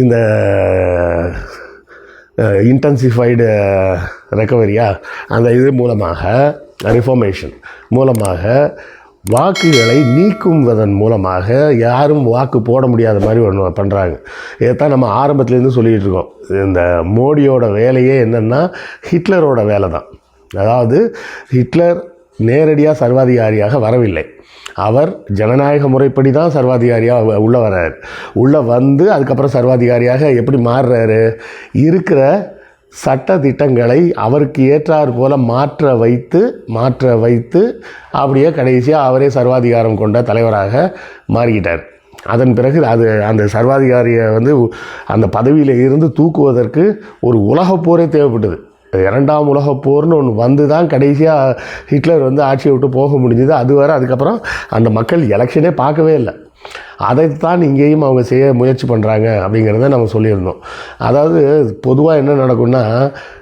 இந்த இன்டென்சிஃபைடு ரெக்கவரியா அந்த இது மூலமாக ரிஃபார்மேஷன் மூலமாக வாக்குகளை நீக்குவதன் மூலமாக யாரும் வாக்கு போட முடியாத மாதிரி ஒன்று பண்ணுறாங்க. இதைத்தான் நம்ம ஆரம்பத்துலேருந்து சொல்லிகிட்டு இருக்கோம். இந்த மோடியோட வேலையே என்னென்னா ஹிட்லரோட வேலை தான். அதாவது ஹிட்லர் நேரடியாக சர்வாதிகாரியாக வரவில்லை. அவர் ஜனநாயக முறைப்படி தான் சர்வாதிகாரியாக உள்ளே வர்றார். உள்ளே வந்து அதுக்கப்புறம் சர்வாதிகாரியாக எப்படி மாறுறாரு, இருக்கிற சட்ட திட்டங்களை அவருக்கு ஏற்றாறு போல் மாற்ற வைத்து அப்படியே கடைசியாக அவரே சர்வாதிகாரம் கொண்ட தலைவராக மாறிக்கிட்டார். அதன் பிறகு அந்த சர்வாதிகாரியை அந்த பதவியில் இருந்து தூக்குவதற்கு ஒரு உலகப்போரே தேவைப்பட்டது. 2ஆம் உலகப்போர்னு ஒன்று வந்து தான் கடைசியாக ஹிட்லர் ஆட்சியை விட்டு போக முடிஞ்சுது. அதுக்கப்புறம் அந்த மக்கள் எலெக்ஷனே பார்க்கவே இல்லை. அதைத்தான் இங்கேயும் அவங்க செய்ய முயற்சி பண்ணுறாங்க அப்படிங்கிறத நம்ம சொல்லியிருந்தோம். அதாவது பொதுவாக என்ன நடக்கும்னா,